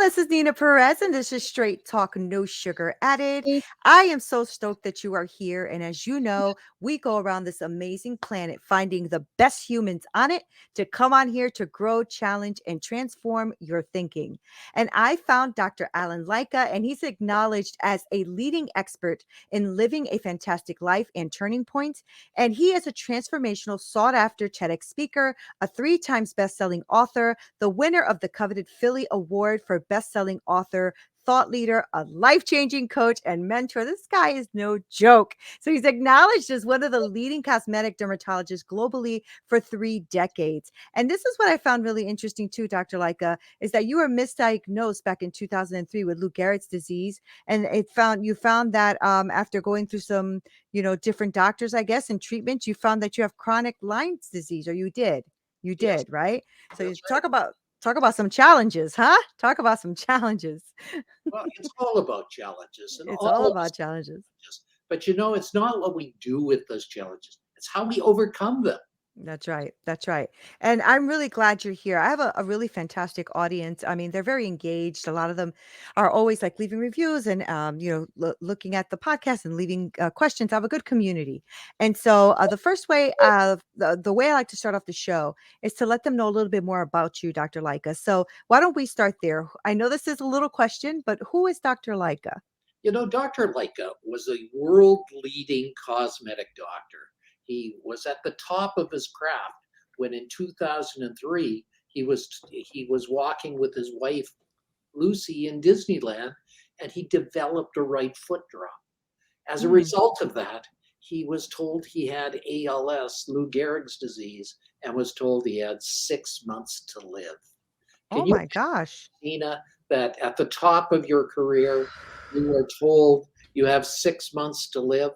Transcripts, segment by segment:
this is Neena Perez, and this is Straight Talk, No Sugar Added. I am so stoked that you are here. And as you know, we go around this amazing planet finding the best humans on it to come on here to grow, challenge, and transform your thinking. And I found Dr. Alan Lycka, and he's acknowledged as a leading expert in living a fantastic life and turning points. And he is a transformational, sought after TEDx speaker, a 3 times best-selling author, the winner of the coveted Philly Award for best-selling author, thought leader, a life-changing coach, and mentor. This guy is no joke. So he's acknowledged as one of the leading cosmetic dermatologists globally for 3 decades. And this is what I found really interesting too, Dr. Lycka, is that you were misdiagnosed back in 2003 with Lou Gehrig's disease, and you found that after going through some different doctors, I guess, and treatment, you found that you have chronic Lyme's disease, or you Yes, did, right? So you that's right. talk about some challenges, huh? Talk about some challenges. Well, it's all about challenges and It's all all of us about challenges. have challenges. But it's not what we do with those challenges. It's how we overcome them. That's right. That's right. And I'm really glad you're here. I have a really fantastic audience. I mean, they're very engaged. A lot of them are always like leaving reviews and, looking at the podcast and leaving questions. I have a good community. And so the first way, the way I like to start off the show is to let them know a little bit more about you, Dr. Lycka. So why don't we start there? I know this is a little question, but who is Dr. Lycka? Dr. Lycka was a world leading cosmetic doctor. He was at the top of his craft when in 2003 he was walking with his wife Lucy in Disneyland, and he developed a right foot drop. As a Hmm. result of that, he was told he had ALS, Lou Gehrig's disease, and was told he had 6 months to live. Oh Can you my gosh. Nina, that at the top of your career, you were told you have 6 months to live?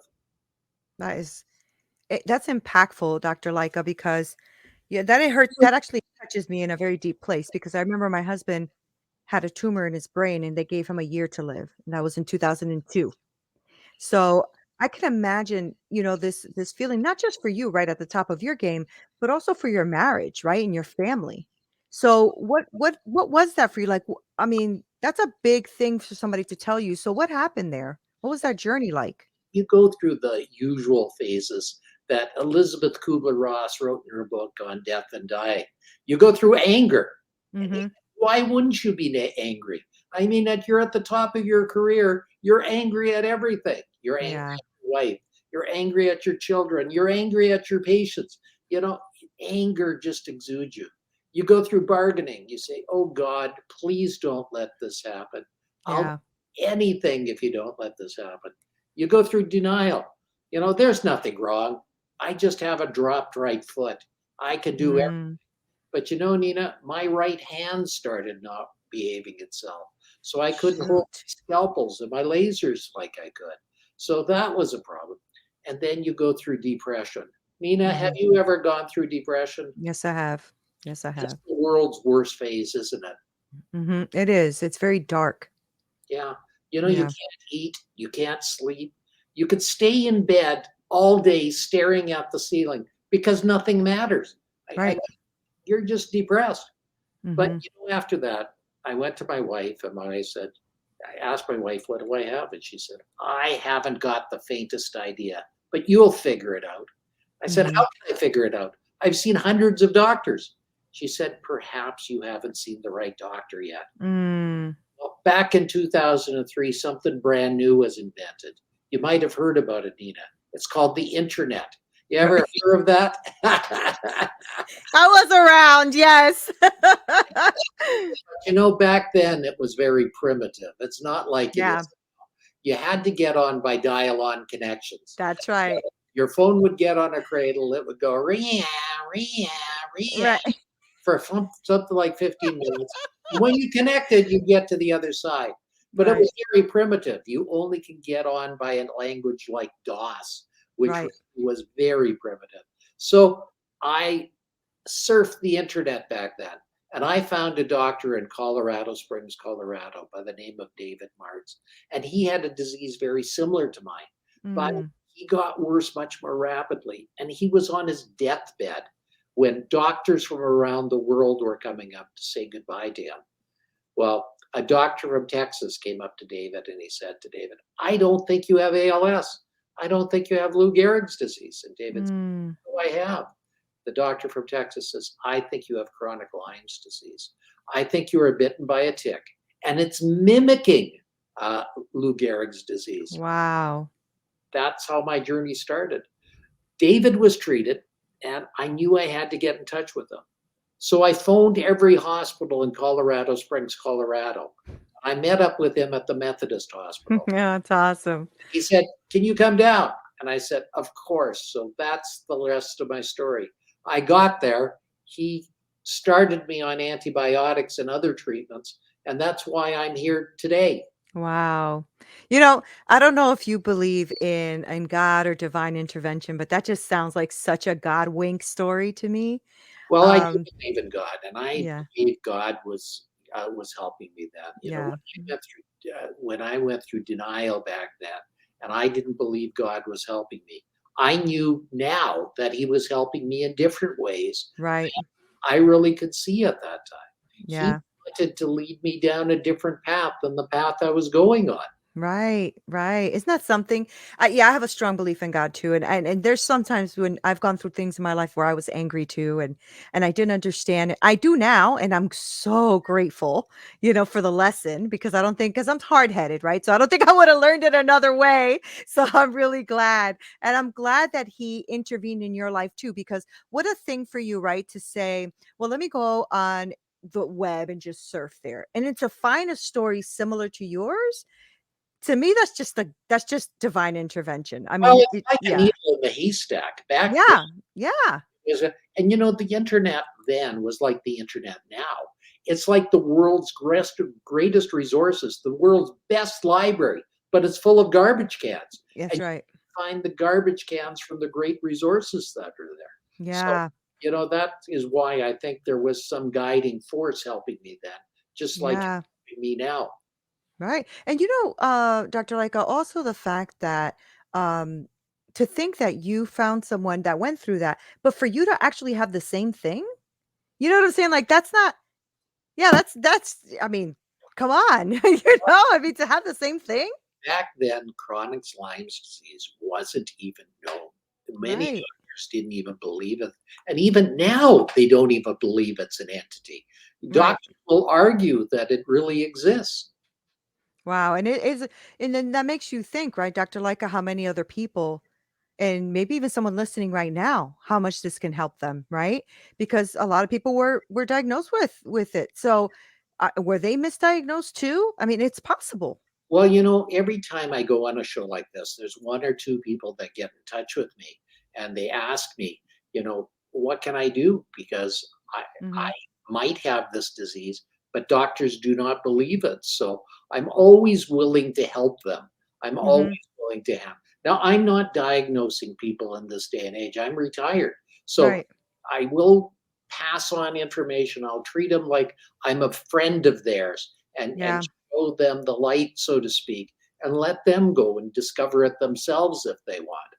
That is that's impactful, Dr. Lycka, because yeah, that it hurts. That actually touches me in a very deep place because I remember my husband had a tumor in his brain and they gave him a year to live. And that was in 2002. So I can imagine, this feeling, not just for you right at the top of your game, but also for your marriage, right? And your family. So what was that for you? Like, I mean, that's a big thing for somebody to tell you. So what happened there? What was that journey like? You go through the usual phases that Elizabeth Kubler-Ross wrote in her book on death and dying. You go through anger. Hmm. Why wouldn't you be angry? I mean, that you're at the top of your career, you're angry at everything. You're angry Yeah. at your wife, you're angry at your children, you're angry at your patients. You know, Anger just exudes you. You go through bargaining. You say, "Oh God, please don't let this happen. I'll Yeah. do anything if you don't let this happen." You go through denial. There's nothing wrong. I just have a dropped right foot. I can do everything. Mm. But Nina, my right hand started not behaving itself. So I couldn't hold Shoot. scalpels and my lasers like I could. So that was a problem. And then you go through depression. Nina, have Hmm. you ever gone through depression? Yes, I have. Yes, I It's have. the world's worst phase, isn't it? It is. It's very dark. Yeah. You Yeah. can't eat, you can't sleep. You could stay in bed all day staring at the ceiling because nothing matters. Right. You're just depressed. But Hmm. after that, I went to my wife and I asked my wife, "What do I have?" And she said, "I haven't got the faintest idea, but you'll figure it out." I said, Hmm. "How can I figure it out? I've seen hundreds of doctors." She said, "Perhaps you haven't seen the right doctor yet." Mm. Well, back in 2003, something brand new was invented. You might have heard about it, Nina. It's called the internet. You ever Right. hear of that? I was around. Yes. Back then it was very primitive. It's not like it Yeah, is. You had to get on by dial-on connections. that's right. Your phone would get on a cradle. It would go ria, ria, ria Right. for something like 15 minutes. And when you connected, you get to the other side. But it Right. was very primitive. You only can get on by a language like DOS, which Right. was very primitive. So I surfed the internet back then. And I found a doctor in Colorado Springs, Colorado, by the name of David Martz. And he had a disease very similar to mine, but Mm. he got worse much more rapidly. And he was on his deathbed when doctors from around the world were coming up to say goodbye to him. Well, a doctor from Texas came up to David and he said to David, I don't think you have ALS. I don't think you have Lou Gehrig's disease. And David said, Mm. what do I have? The doctor from Texas says, I think you have chronic Lyme's disease. I think you were bitten by a tick, and it's mimicking uh, Lou Gehrig's disease. Wow. That's how my journey started. David was treated, and I knew I had to get in touch with him. So I phoned every hospital in Colorado Springs, Colorado. I met up with him at the Methodist Hospital. Yeah, that's awesome. He said, can you come down? And I said, of course. So that's the rest of my story. I got there. He started me on antibiotics and other treatments. And that's why I'm here today. Wow. You know, I don't know if you believe in God or divine intervention, but that just sounds like such a God wink story to me. Well, I do Um, believe in God, and I yeah, believe God was helping me then. You know, yeah, when I went through denial back then, and I didn't believe God was helping me, I knew now that He was helping me in different ways. right. I really could see at that time. He Yeah. wanted to lead me down a different path than the path I was going on. Right, right. Isn't that something? Yeah, I have a strong belief in God too, and there's sometimes when I've gone through things in my life where I was angry too, and I didn't understand it. I do now, and I'm so grateful, for the lesson because I don't think because I'm hard headed, right? So I don't think I would have learned it another way. So I'm really glad, and I'm glad that He intervened in your life too, because what a thing for you, right? To say, well, let me go on the web and just surf there, and then to find a story similar to yours to me, that's just divine intervention. I Well, mean, it's like a yeah. needle in the haystack. Back then, Yeah, yeah, and the internet then was like the internet now. It's like the world's greatest resources, the world's best library, but it's full of garbage cans. that's And right. you find the garbage cans from the great resources that are there. So, Yeah, that is why I think there was some guiding force helping me then, just like yeah, helping me now. right. And Dr. Lycka, also the fact that um to think that you found someone that went through that, but for you to actually have the same thing, you know what I'm saying? Like that's not, yeah, that's I mean, come on. I mean to have the same thing? Back then, chronic Lyme's disease wasn't even known. Many Right, doctors didn't even believe it. And even now, they don't even believe it's an entity. right. Doctors will argue that it really exists. Wow. And it is, and then that makes you think, right, Dr. Lycka, how many other people and maybe even someone listening right now, how much this can help them, right? Because a lot of people were diagnosed with it. So, were they misdiagnosed too? I mean, it's possible. Well, every time I go on a show like this, there's one or two people that get in touch with me and they ask me, what can I do? Because I Mhm. might have this disease, but doctors do not believe it. So I'm always willing to help them. I'm always Mhm. willing to have. Now, I'm not diagnosing people in this day and age. I'm retired. So Right. I will pass on information. I'll treat them like I'm a friend of theirs and Yeah. show them the light, so to speak, and let them go and discover it themselves if they want.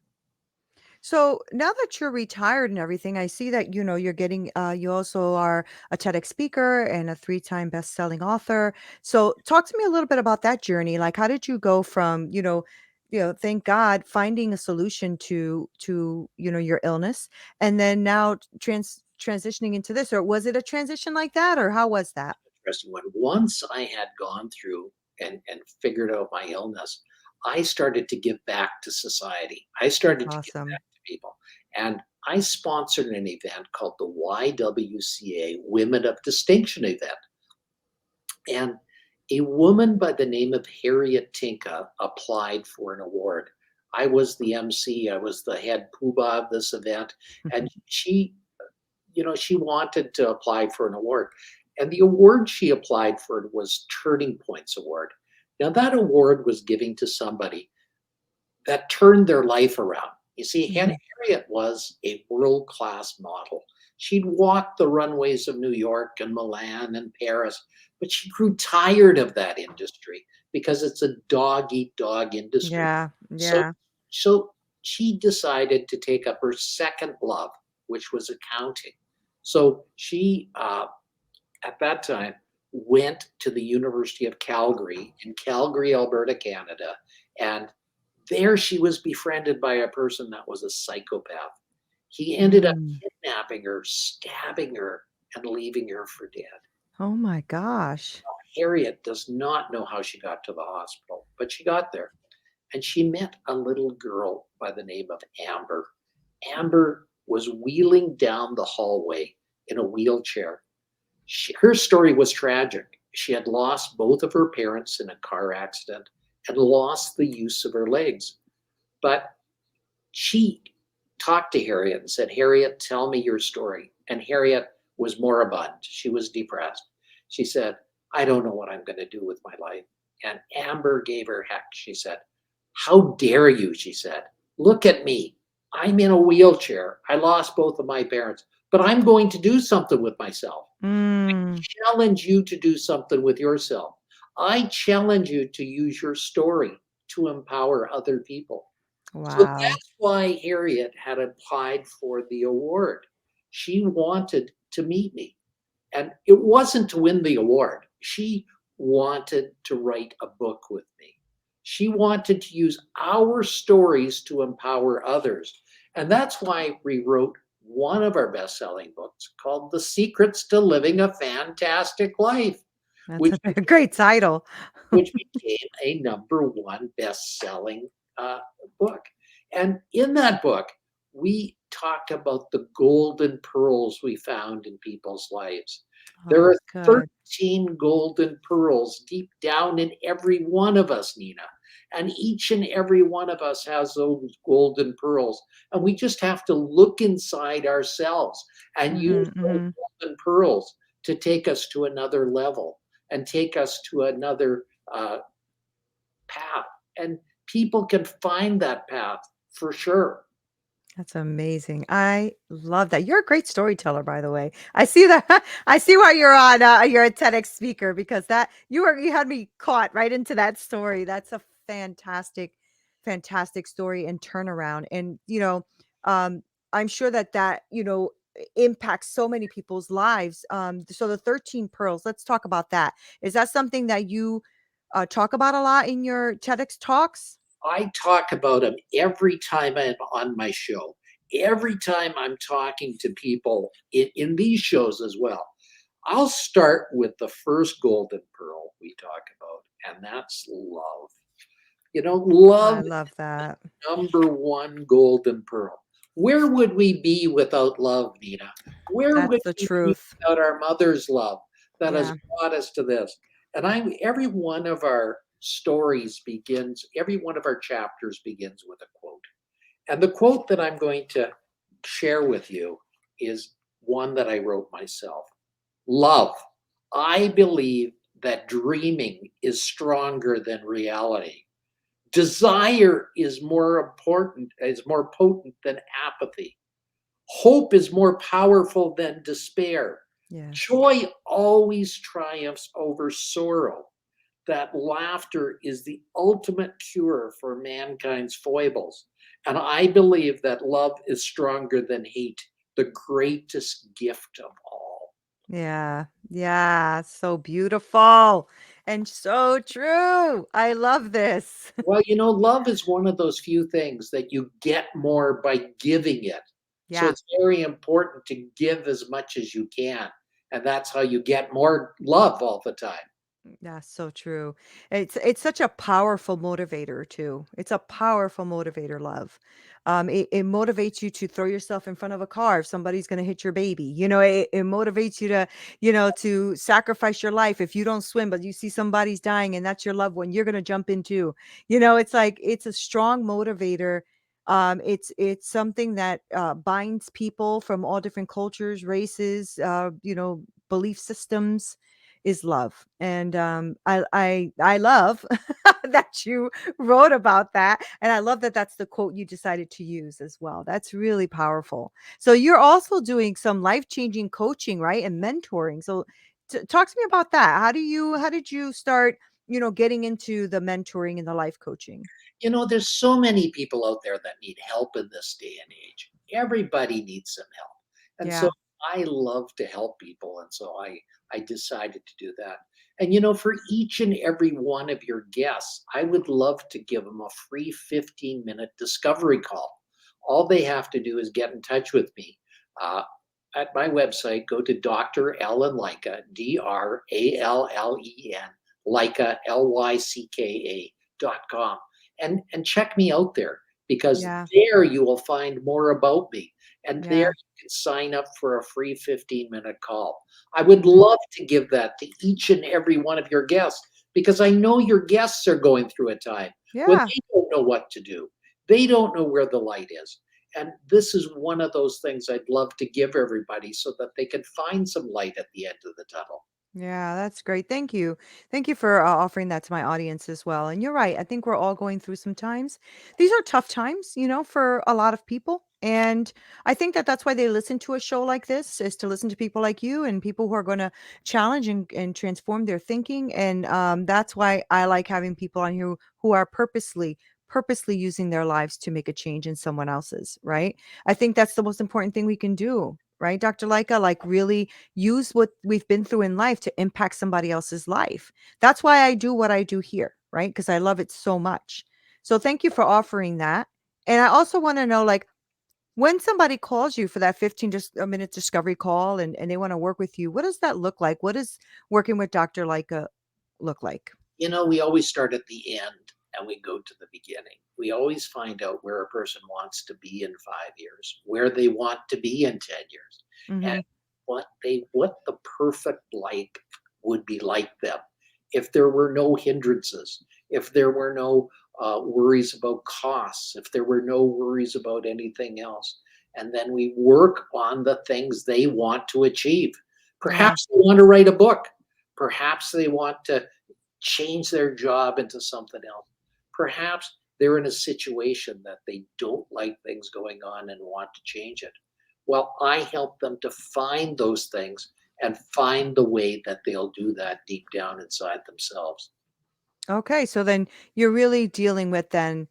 So now that you're retired and everything, I see that you're getting you also are a TEDx speaker and a three-time best-selling author. So talk to me a little bit about that journey. Like how did you go from, thank God finding a solution to your illness and then now transitioning into this, or was it a transition like that, or how was that? Interesting one. Once I had gone through and figured out my illness, I started to give back to society. I started to give Awesome. back to people. And I sponsored an event called the YWCA Women of Distinction event. And a woman by the name of Harriet Tinka applied for an award. I was the MC, I was the head poobah of this event. And she wanted to apply for an award. And the award she applied for was Turning Points Award. Now, that award was given to somebody that turned their life around. You see, Mhm. Harriet was a world class model. She'd walked the runways of New York and Milan and Paris, but she grew tired of that industry because it's a dog eat dog industry. Yeah, So, yeah. so she decided to take up her second love, which was accounting. So she, at that time, went to the University of Calgary in Calgary, Alberta, Canada, and there she was befriended by a person that was a psychopath. He ended up Mm. kidnapping her, stabbing her, and leaving her for dead. Oh my gosh. Harriet does not know how she got to the hospital, but she got there and she met a little girl by the name of Amber. Amber was wheeling down the hallway in a wheelchair. Her story was tragic. She had lost both of her parents in a car accident and lost the use of her legs. But she talked to Harriet and said, Harriet, tell me your story. And Harriet was moribund. She was depressed. She said, I don't know what I'm going to do with my life. And Amber gave her heck. She said, how dare you? She said, look at me. I'm in a wheelchair. I lost both of my parents, but I'm going to do something with myself. Mm. Challenge you to do something with yourself. I challenge you to use your story to empower other people. So Wow. that's why Harriet had applied for the award. She wanted to meet me. And it wasn't to win the award. She wanted to write a book with me. She wanted to use our stories to empower others. And that's why we wrote one of our best selling books called The Secrets to Living a Fantastic Life, That's which a great title. which became a number one best-selling book. And in that book, we talk about the golden pearls we found in people's lives. There Oh, are good. 13 golden pearls deep down in every one of us, Neena. And each and every one of us has those golden pearls. And we just have to look inside ourselves and use Mhm, those mhm. golden pearls to take us to another level and take us to another uh, path. And people can find that path for sure. That's amazing. I love that. You're a great storyteller, by the way. I see that. I see why you're a TEDx speaker because that you had me caught right into that story. That's a fantastic, fantastic story and turnaround. And um, I'm sure that impacts so many people's lives. So the 13 pearls. Let's talk about that. Is that something that you talk about a lot in your TEDx talks? I talk about them every time I'm on my show, every time I'm talking to people in these shows as well. I'll start with the first golden pearl we talk about, and that's love. I Love love that. number one golden pearl. Where would we be without love, Nina? Where That's would the we be truth. without our mother's love that has Yeah. brought us to this? And every one of our stories begins, every one of our chapters begins with a quote. And the quote that I'm going to share with you is one that I wrote myself. Love. I believe that dreaming is stronger than reality. Desire is more important, is more potent than apathy. Hope is more powerful than despair. Yes. Joy always triumphs over sorrow. That laughter is the ultimate cure for mankind's foibles. And I believe that love is stronger than hate, the greatest gift of all. Yeah. Yeah. So beautiful and so true. I love this. Well, love is one of those few things that you get more by giving it. So Yeah. it's very important to give as much as you can. And that's how you get more love all the time. Yeah, so true. It's such a powerful motivator too. It's a powerful motivator, love. It motivates you to throw yourself in front of a car if somebody's going to hit your baby. It motivates you to sacrifice your life if you don't swim, but you see somebody's dying and that's your loved one, you're going to jump in too. It's like it's a strong motivator. It's something that binds people from all different cultures, races, belief systems is love. And I love that you wrote about that, and I love that that's the quote you decided to use as well. That's really powerful. So you're also doing some life-changing coaching, right? And mentoring. So talk to me about that. How did you start, getting into the mentoring and the life coaching? There's so many people out there that need help in this day and age. Everybody needs some help. And so Yeah. I love to help people, and so I decided to do that. And for each and every one of your guests, I would love to give them a free 15-minute discovery call. All they have to do is get in touch with me. Uh, at my website, go to Dr. Ellen Lycka, DRALLEN, Lycka, LYCKA.com, and check me out there, because Yeah. there you will find more about me. And there Yeah. you can sign up for a free 15-minute call. I would Mhm. love to give that to each and every one of your guests, because I know your guests are going through a time when Yeah. they don't know what to do. They don't know where the light is. And this is one of those things I'd love to give everybody so that they can find some light at the end of the tunnel. Yeah, that's great. Thank you. Thank you for offering that to my audience as well. And you're right. I think we're all going through some times. These are tough times, for a lot of people. And I think that that's why they listen to a show like this, is to listen to people like you and people who are going to challenge and transform their thinking. And that's why I like having people on here who are purposely using their lives to make a change in someone else's, right? I think that's the most important thing we can do, right, Dr. Leica? Like really use what we've been through in life to impact somebody else's life. That's why I do what I do here, right? Because I love it so much. So thank you for offering that. And I also want to know, like, when somebody calls you for that 15 just a minute discovery call and they want to work with you, what does that look like? What does working with Dr. Leica look like? We always start at the end and we go to the beginning. We always find out where a person wants to be in 5 years, where they want to be in 10 years, and Mm-hmm. what the perfect life would be like them if there were no hindrances, if there were no worries about costs, if there were no worries about anything else. And then we work on the things they want to achieve. Yeah. Perhaps they want to write a book. Perhaps they want to change their job into something else. Perhaps they're in a situation that they don't like things going on and want to change it. Well, I help them to find those things and find the way that they'll do that deep down inside themselves. Okay. So then you're really dealing with then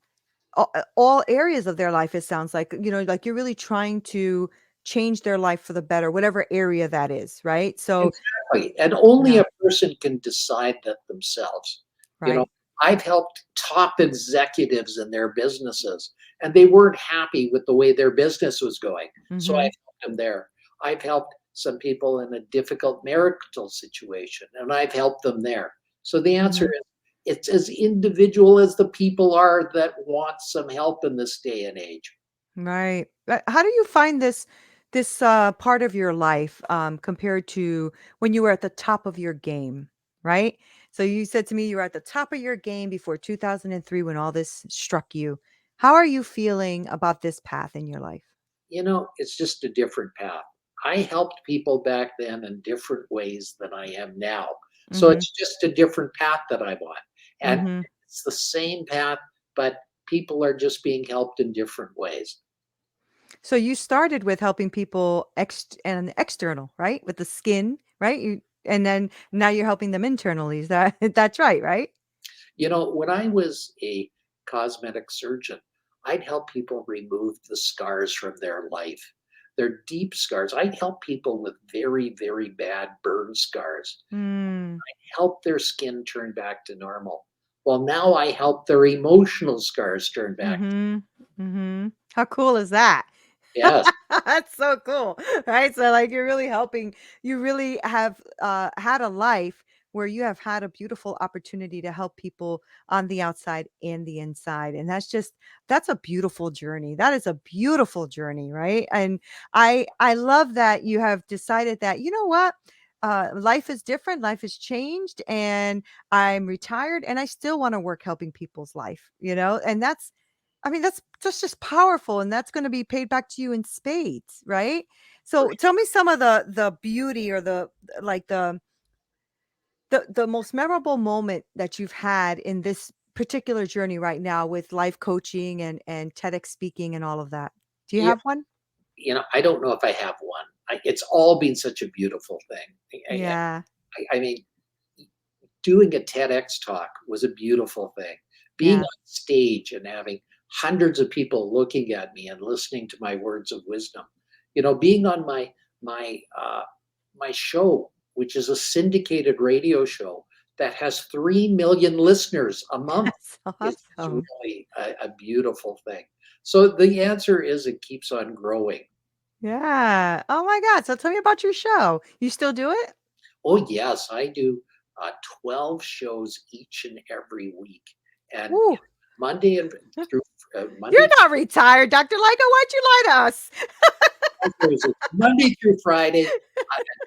all areas of their life, it sounds like, like you're really trying to change their life for the better, whatever area that is, right? So Exactly. And only yeah, a person can decide that themselves. You know, right. I've helped top executives in their businesses, and they weren't happy with the way their business was going. So Mhm. I've helped them there. I've helped some people in a difficult marital situation, and I've helped them there. So the answer Mhm. is, it's as individual as the people are that want some help in this day and age. Right. How do you find this part of your life compared to when you were at the top of your game, right? So you said to me you were at the top of your game before 2003 when all this struck you. How are you feeling about this path in your life? It's just a different path. I helped people back then in different ways than I am now. So Mhm. it's just a different path that I'm on. And Mhm. it's the same path, but people are just being helped in different ways. So you started with helping people and external, right? With the skin, right? And then now you're helping them internally. Is that that's right, right? When I was a cosmetic surgeon, I'd help people remove the scars from their life, their deep scars. I'd help people with very, very bad burn scars, Mm. help their skin turn back to normal. Well, now I help their emotional scars turn back. Mhm. Mhm. How cool is that? Yes, That's so cool, right? So, like, you're really helping you really have, had a life where you have had a beautiful opportunity to help people on the outside and the inside, and that's a beautiful journey. That is a beautiful journey, right? And I love that you have decided that, you know what? Life is different, life has changed, and I'm retired, and I still wanna work helping people's life, and that's just powerful, and that's gonna be paid back to you in spades, right? for So tell me some of the beauty or like the most memorable moment that you've had in this particular journey right now with life coaching and TEDx speaking and all of that. Do you yeah, have one? I don't know if I have one. It's all been such a beautiful thing. Yeah, I mean, doing a TEDx talk was a beautiful thing. Being yeah. on stage and having hundreds of people looking at me and listening to my words of wisdom. Being on my my show, which is a syndicated radio show that has 3 million listeners a month, That's is awesome. really a beautiful thing. So the answer is it keeps on growing. Yeah. Oh my god, so tell me about your show. You still do it? Oh, yes, I do 12 shows each and every week. And Woo. Monday and through You're Monday not retired, Dr. Lycka, why'd you lie to us? It's Monday through Friday, and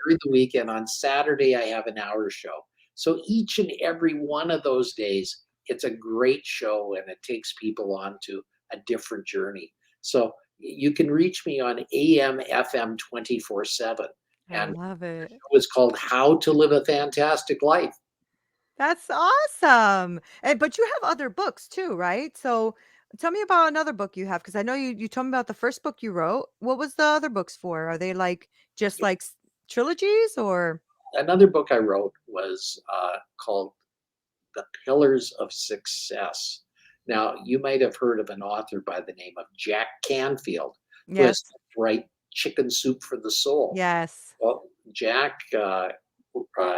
during the weekend. On Saturday, I have an hour show. So each and every one of those days, it's a great show and it takes people on to a different journey. So you can reach me on AM, FM 24/7. I And love the it. show is called How to Live a Fantastic Life. That's awesome. And but you have other books too, right? So tell me about another book you have because I know you told me about the first book you wrote. What was the other books for? Are they like just like trilogies or Another book I wrote was called The Pillars of Success. Now, you might have heard of an author by the name of Jack Canfield, who has yes. helped write Chicken Soup for the Soul. Yes. Well, Jack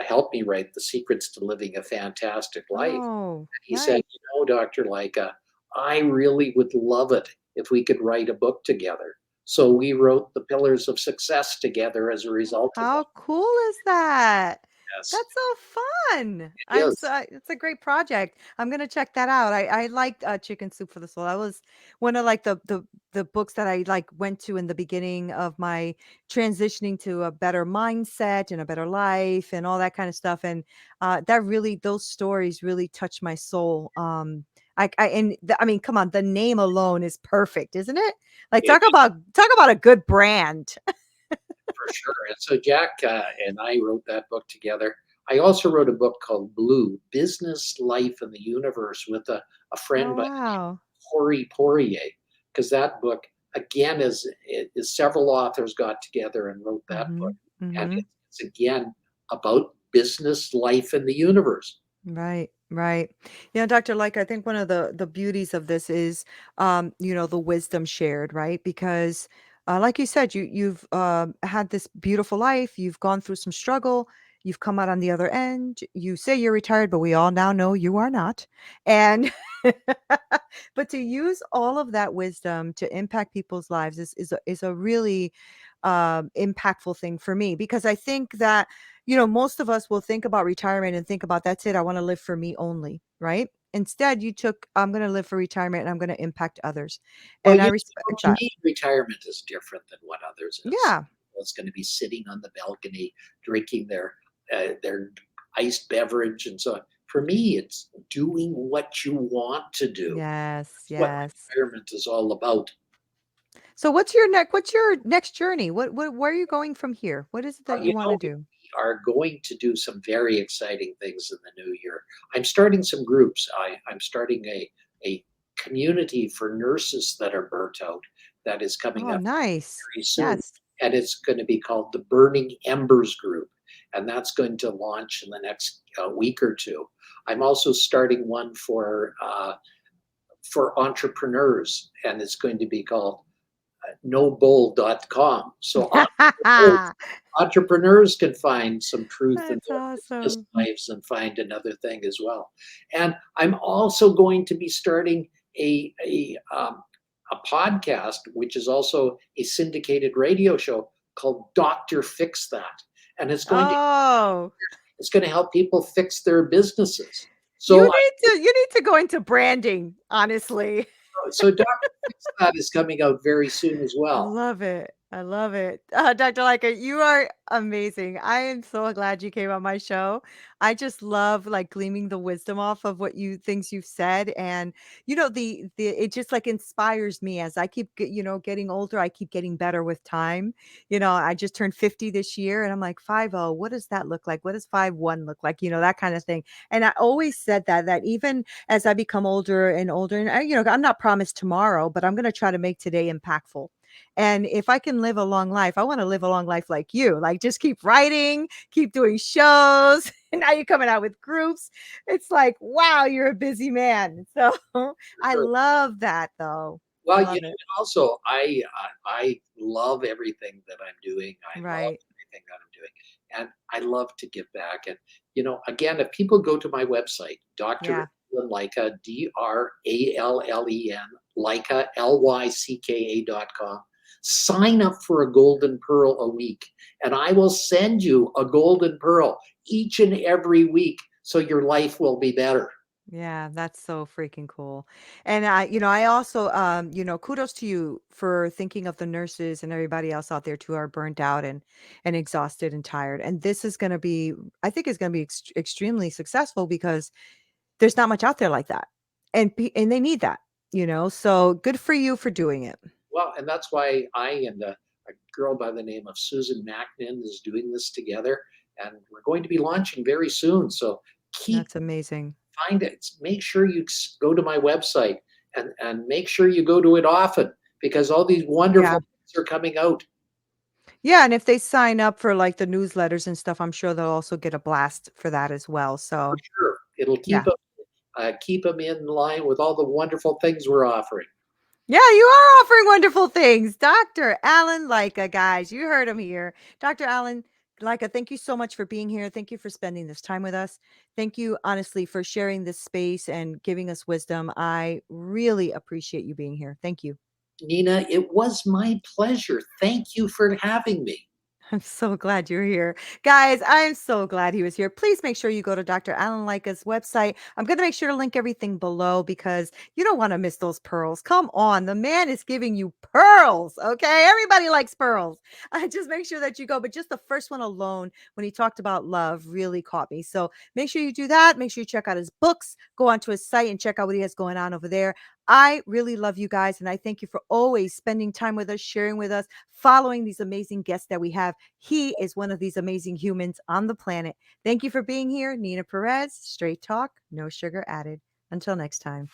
helped me write The Secrets to Living a Fantastic Life. Oh, He said, nice. Dr. Lycka, I really would love it if we could write a book together. So we wrote The Pillars of Success together as a result of How that. cool is that? Yes, That's so fun. it is. It's a great project. I'm gonna check that out. I liked Chicken Soup for the Soul. That was one of like the books that I like went to in the beginning of my transitioning to a better mindset and a better life and all that kind of stuff. And that really those stories really touch my soul. I mean, come on, the name alone is perfect, isn't it? Like It talk about a good brand. For sure. And so Jack and I wrote that book together. I also wrote a book called Blue Business, Life, and the Universe with a Oh friend by the name wow. of Corie Poirier, because that book, again, is several authors got together and wrote that book. Mhm, And mhm. it's again about business, life, and the universe. Right, right. Dr. Like, I think one of the beauties of this is, the wisdom shared, right? Because, like you said, you've had this beautiful life. You've gone through some struggle. You've come out on the other end. You say you're retired, but we all now know you are not. And but to use all of that wisdom to impact people's lives is a really impactful thing for me because I think that most of us will think about retirement and think about that's it. I want to live for me only, right? Instead, you took, I'm going to live for retirement and I'm going to impact others. Well, And I respect to that. me, retirement is different than what others is. Yeah. It's going to be sitting on the balcony, drinking their iced beverage and so on. For me, it's doing what you want to do. Yes. That's what Yes. retirement is all about. So what's your next journey? Where are you going from here? What is it that you want to We do? are going to do some very exciting things in the new year. I'm starting some groups. I'm starting a community for nurses that are burnt out that is coming Oh, up nice. very soon. Yes. And it's going to be called the Burning Embers Group. And that's going to launch in the next week or two. I'm also starting one for entrepreneurs, and it's going to be called nobull.com. So entrepreneurs can find some truth in That's their business awesome. lives and find another thing as well. And I'm also going to be starting a podcast, which is also a syndicated radio show called Doctor Fix That, and Oh, it's going to help people fix their businesses. you So need to go into branding, honestly. so Doctor Fix That is coming out very soon as I well. love it. I love it. Dr. Leica, you are amazing. I am so glad you came on my show. I just love like gleaming the wisdom off of what you things you've said. And the it just like inspires me as I keep getting older. I keep getting better with time. I just turned 50 this year and I'm like 50. What does that look like? What does 51 look like? That kind of thing. And I always said that even as I become older and older, and I'm not promised tomorrow, but I'm gonna try to make today impactful. And if I can live a long life, I want to live a long life like you. Like just keep writing, keep doing shows. And now you're coming out with groups. It's like, wow, you're a busy man. So I Sure. love that though. I Well, love it. and also I love everything that I'm doing. I love Right. everything that I'm doing, and I love to give back. And again, if people go to my website, Doctor Yeah. Alan Lycka, DRALLEN, Lycka LYCKA.com. Sign up for a golden pearl a week, and I will send you a golden pearl each and every week, so your life will be better. Yeah, that's so freaking cool. And I also, kudos to you for thinking of the nurses and everybody else out there too are burnt out and exhausted and tired. And this is going to be, I think, is going to be extremely successful because there's not much out there like that, and they need that. So good for you for doing it. Well, and that's why I and a girl by the name of Susan Macnin is doing this together, and we're going to be launching very soon. So keep That's amazing. find it. Make sure you go to my website and make sure you go to it often because all these Yeah. wonderful things are coming out Yeah, and if they sign up for like the newsletters and stuff, I'm sure they'll also get a blast for that as well. for So, sure. It'll yeah. keep them in line with all the wonderful things we're offering. Yeah, you are offering wonderful things. Dr. Alan Lycka, guys, you heard him here. Dr. Alan Lycka, thank you so much for being here. Thank you for spending this time with us. Thank you, honestly, for sharing this space and giving us wisdom. I really appreciate you being here. Thank you. Nina, it was my pleasure. Thank you for having me. I'm so glad you're here. Guys, I'm so glad he was here. Please make sure you go to Dr. Alan Lycka's website. I'm going to make sure to link everything below because you don't want to miss those pearls. Come on. The man is giving you pearls. Okay. Everybody likes pearls. Just make sure that you go. But just the first one alone, when he talked about love, really caught me. So make sure you do that. Make sure you check out his books, go onto his site and check out what he has going on over there. I really love you guys. And I thank you for always spending time with us, sharing with us, following these amazing guests that we have. He is one of these amazing humans on the planet. Thank you for being here. Neena Perez, Straight Talk, no sugar added. Until next time.